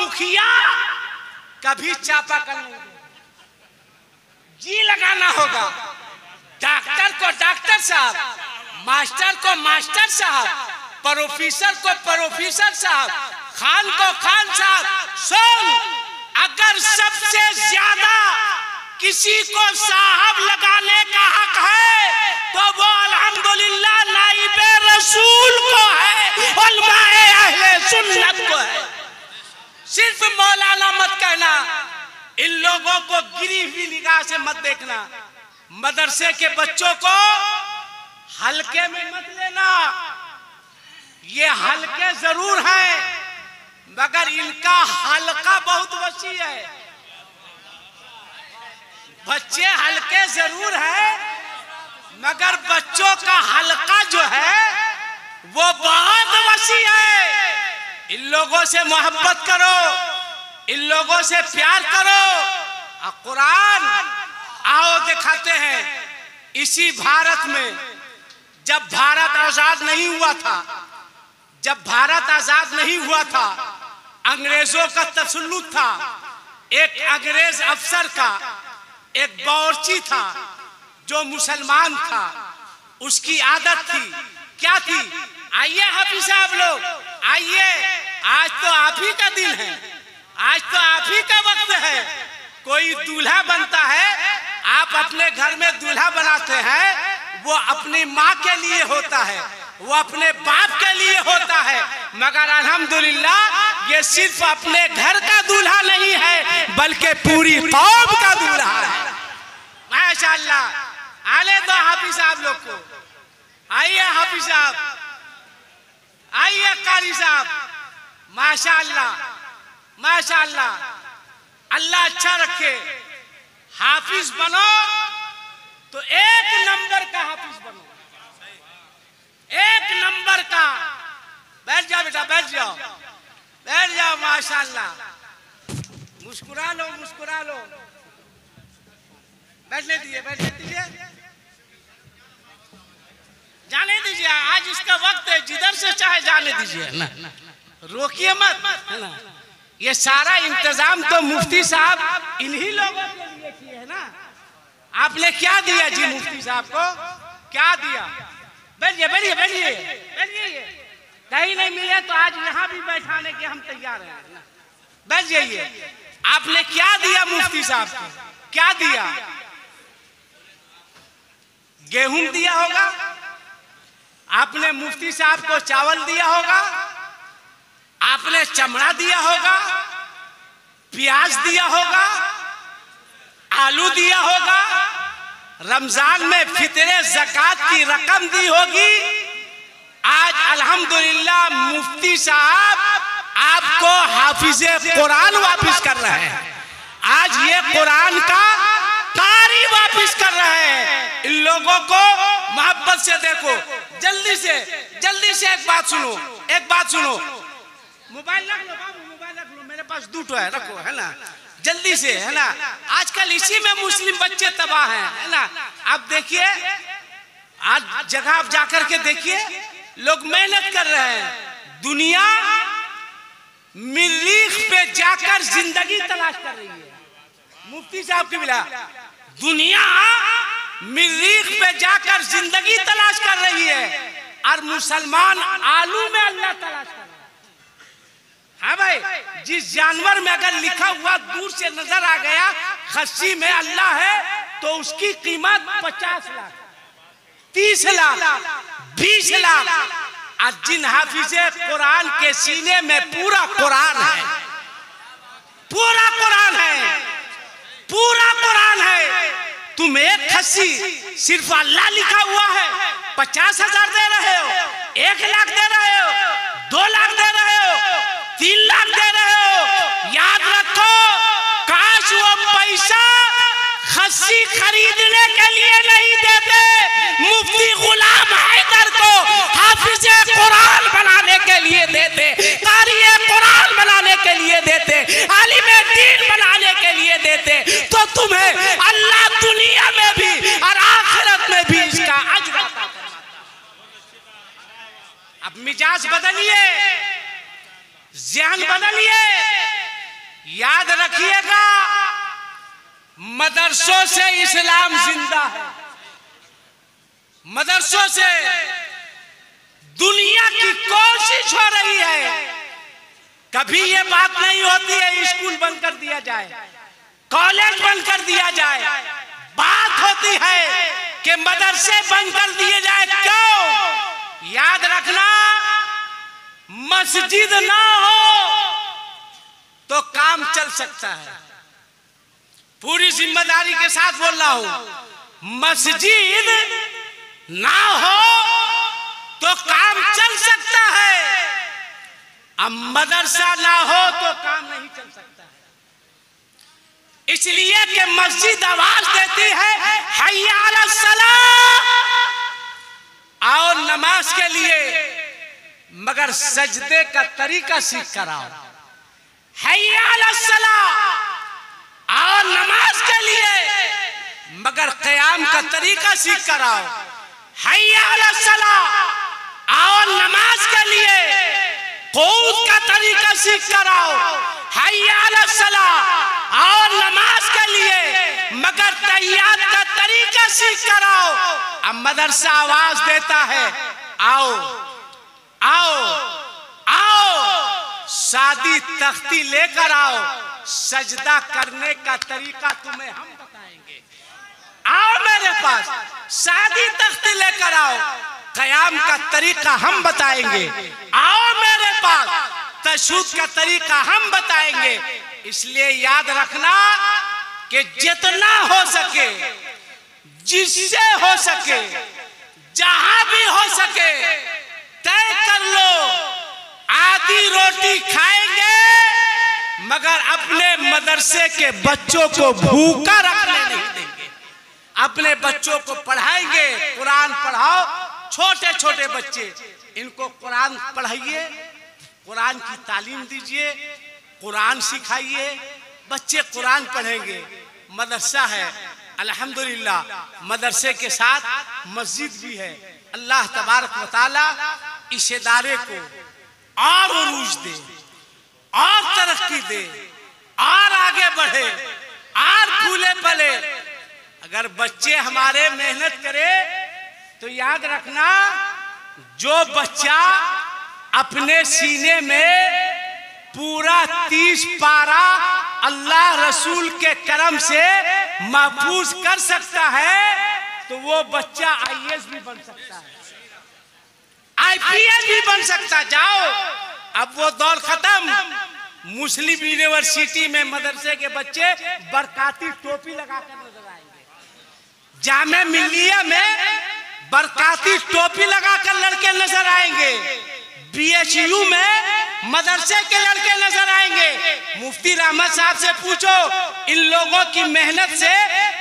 मुखिया कभी चापाकल नहीं, जी लगाना होगा। डॉक्टर को डॉक्टर साहब, मास्टर को मास्टर साहब, प्रोफेसर को प्रोफेसर साहब, खान को खान साहब। सुन, अगर सबसे ज्यादा किसी को साहब लगाने का हक है तो वो अल्हम्दुलिल्लाह नाइबे रसूल को है, उलमाए अहले सुन्नत को है। सिर्फ मौलाना मत कहना, इन लोगों को गिरी हुई निगाह से मत देखना। मदरसे के बच्चों को हल्के में मत लेना। ये हल्के जरूर हैं मगर इनका हल्का बहुत वसी है। बच्चे हल्के जरूर हैं मगर बच्चों का हल्का जो है वो बहुत वसी है। इन लोगों से मोहब्बत करो, इन लोगों से प्यार करो। कुरान आओ दिखाते हैं, इसी भारत में जब भारत आजाद नहीं हुआ था, जब भारत आजाद नहीं हुआ था, अंग्रेजों का तसल्लुत था। एक अंग्रेज अफसर का एक बावर्ची था जो मुसलमान था, उसकी आदत थी, क्या थी? आइए हाफिज साहब लोग, आइए, आज तो आप ही का दिन है, आज तो आप ही का वक्त है। कोई दूल्हा बनता है, आप अपने घर में दूल्हा बनाते हैं, वो अपनी माँ के लिए होता है, वो अपने बाप के लिए होता है, मगर अल्हम्दुलिल्लाह ये सिर्फ अपने घर का दूल्हा नहीं है बल्कि पूरी कौम का दूल्हा है। माशाअल्लाह, आने दो हाफिज साहब लोग को। आइए हाफिज साहब, आइए कारी साहब। माशाअल्लाह माशाअल्लाह, अल्लाह अच्छा रखे। हाफिज बनो तो एक नंबर का हाफिज बनो, एक नंबर का। बैठ जाओ बेटा, बैठ जाओ, बैठ जाओ। माशाअल्लाह, मुस्कुरा लो, मुस्कुरा लो। बैठने दीजिए, बैठने दीजिए, जाने दीजिए। आज इसका वक्त है, जिधर से चाहे जाने दीजिए ना, रोकिए मत, है ना। ये सारा इंतजाम तो मुफ्ती साहब इन्हीं लोगों के लिए किए है ना। आपने क्या दिया जी मुफ्ती साहब को, क्या दिया? बैठिए बैठिए बैठिए बैठिए, कहीं नहीं मिले तो आज यहाँ भी बैठाने के हम तैयार हैं। बैठ जाइए। आपने क्या दिया मुफ्ती साहब को, क्या दिया? गेहूं दिया होगा, आपने मुफ्ती साहब को चावल दिया होगा, आपने चमड़ा दिया होगा, प्याज दिया होगा, आलू दिया होगा, रमजान में फितरे ज़कात की रकम दी होगी। आज अल्हम्दुलिल्लाह मुफ्ती साहब आपको हाफिज़े कुरान वापिस कर रहे हैं। आज ये कुरान का कारी वापिस कर रहे हैं। इन लोगों को मोहब्बत से देखो। जल्दी से एक बात सुनो, एक बात सुनो। मोबाइल रख लो बाबू, मोबाइल रख लो, मेरे पास दूठो है, रखो, है ना। जल्दी से, है ना। आजकल इसी में मुस्लिम बच्चे तबाह हैं, है ना। आप देखिए, आज जगह आप जाकर के देखिए, लोग मेहनत कर रहे हैं। दुनिया मरीख पे जाकर जिंदगी तलाश कर रही है। मुफ्ती साहब की बिला, दुनिया मरीख पे जाकर जिंदगी तलाश कर रही है और मुसलमान आलू में अल्लाह तलाश कर रहा है। हाँ भाई, जिस जानवर में अगर लिखा हुआ दूर से नजर आ गया खस्सी में अल्लाह है तो उसकी कीमत 50 लाख, 30 लाख, 20 लाख। और जिन हाफिज़े कुरान के सीने में पूरा कुरान है, पूरा कुरान है, पूरा कुरान है, तुम एक खस्सी सिर्फ अल्लाह लिखा हुआ है 50,000 दे रहे हो, 1 लाख दे रहे हो, 2 लाख दे रहे हो, 3 लाख दे रहे हो। याद रखो, काश वो पैसा खस्सी खरीदने के लिए नहीं देते, मुफ्ती गुलाम हैदर को हाफिज़े कुरान बनाने के लिए देते, क़ारिए कुरान बनाने के लिए देते, आलिमे दीन बनाने के लिए देते, तो तुम्हें अल्लाह दुनिया में भी और आखिरत में भी इसका अजर अता फरमाता। अब मिजाज बदलिए, ज़हन बदलिए, याद रखिएगा, मदरसों से इस्लाम जिंदा है। मदरसों से दुनिया की कोशिश हो रही है। कभी ये बात नहीं होती है स्कूल बंद कर दिया जाए, कॉलेज बंद कर दिया जाए। बात होती है कि मदरसे बंद कर दिए जाए। क्यों? याद रखना, मस्जिद ना हो तो काम चल सकता है। पूरी जिम्मेदारी के साथ बोल रहा हूं, मस्जिद ना हो तो काम चल सकता है, अब मदरसा ना हो तो काम नहीं चल सकता है। इसलिए कि मस्जिद आवाज देती है हय्या अलस सलाह, आओ नमाज के लिए, मगर सजदे का तरीका सीख कर आओ। हय्या अलस सलाह, आओ नमाज के लिए, मगर क़याम का तरीका सीख कर आओ। हय्या अलस सलाह, आओ नमाज के लिए क़ुऊद का तरीका सीख कर आओ। हय्या अलस सलाह, आओ नमाज के लिए, मगर तहियात का तरीका सीख कर आओ। अब मदरसा आवाज देता है, आओ आओ आओ, शादी तख्ती लेकर आओ, सजदा करने का तरीका तुम्हें हम बताएंगे। आओ मेरे पास, शादी तख्ती लेकर आओ, क़याम का तरीका हम बताएंगे। आओ मेरे पास, तशहुद का तरीका हम बताएंगे। इसलिए याद रखना कि जितना हो सके, जिससे हो सके, जहां भी हो सके, तय कर लो, आधी रोटी खाएंगे मगर अपने मदरसे के बच्चों को भूखा रखने नहीं देंगे। अपने बच्चों को पढ़ाएंगे, कुरान पढ़ाओ। छोटे छोटे बच्चे, इनको कुरान पढ़ाइए, कुरान की तालीम दीजिए, कुरान सिखाइए, बच्चे कुरान पढ़ेंगे। मदरसा है, अल्हम्दुलिल्लाह, मदरसे के साथ मस्जिद भी है। अल्लाह तबारक व तआला इस इदारे को और उरूज दे, और तरक्की दे, और आगे बढ़े, और फूले फले। अगर बच्चे हमारे मेहनत करे तो याद रखना, जो बच्चा अपने सीने में पूरा 30 पारा अल्लाह रसूल के करम से महफूज कर सकता है, तो वो बच्चा IAS भी बन सकता है, IPS भी बन सकता। जाओ, अब वो दौर खत्म। मुस्लिम यूनिवर्सिटी में मदरसे के बच्चे बरकाती टोपी लगाकर नजर आएंगे। जामे मिल्लिया में बरकाती टोपी लगाकर लड़के नजर आएंगे। BHU में मदरसे के लड़के नजर आएंगे। मुफ्ती रहमत साहब से पूछो, इन लोगों की मेहनत से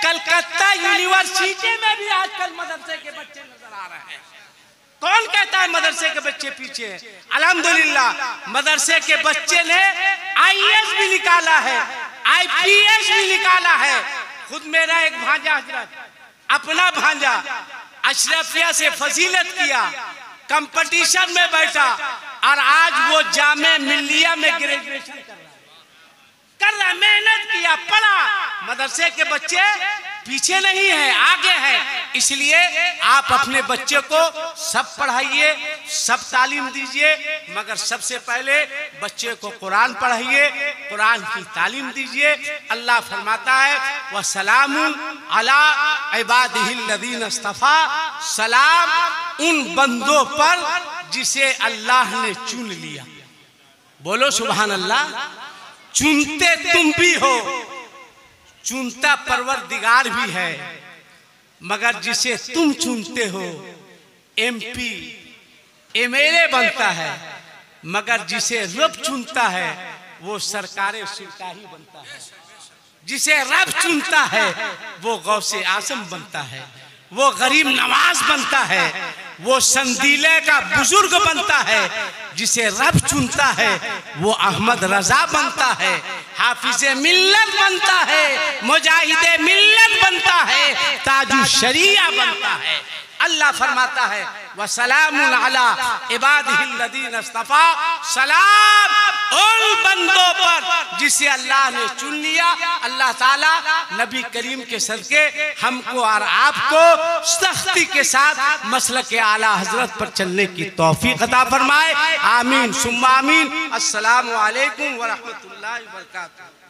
कलकत्ता यूनिवर्सिटी में भी आजकल मदरसे के बच्चे नजर आ रहे हैं। कौन कहता है मदरसे के बच्चे पीछे हैं? अल्हम्दुलिल्लाह, मदरसे के बच्चे ने IAS भी निकाला है, IPS भी निकाला है। खुद मेरा एक भांजा, हजरत अपना भांजा अशरफिया से फजीलत किया, कंपटीशन में बैठा, और आज वो जामे मिल्लिया में ग्रेजुएशन कर रहा, मेहनत किया, पढ़ा। मदरसे के बच्चे पीछे नहीं है, आगे है। इसलिए आप अपने बच्चे को सब पढ़ाइए, सब तालीम दीजिए, मगर सबसे पहले बच्चे को कुरान पढ़ाइए, कुरान की तालीम दीजिए। अल्लाह फरमाता है, व सलामुन अला इबादिहिल्लज़ीना इस्तफ़ा, सलाम उन बंदों पर जिसे अल्लाह ने चुन लिया। बोलो सुभान अल्लाह। चुनते तुम भी हो, चुनता परवरदिगार भी है, मगर जिसे तुम चुनते हो MP MLA बनता है, मगर जिसे रब चुनता है वो सरकारे सुल्तानी बनता है। जिसे रब चुनता है वो गौसे आजम बनता है, वो गरीब नवाज बनता है, वो संदीले का बुजुर्ग बनता है। जिसे रब चुनता है वो अहमद रजा बनता है, हाफिज़े मिल्लत बनता है, मुजाहिदे मिल्लत बनता है, ताजु शरिया बनता है। अल्लाह फरमाता है, व सलामुन अला इबादिहिल्लज़ीना इस्तफ़ा, सलाम उन बंदों पर जिसे अल्लाह ने चुन लिया। अल्लाह ताला नबी करीम के सदके हमको और आपको सख्ती के साथ मसलक आला हजरत पर चलने की तौफीक अता फरमाए। आमीन सुम्मा आमीन। अस्सलामु अलैकुम व रहमतुल्लाहि व बरकातहू।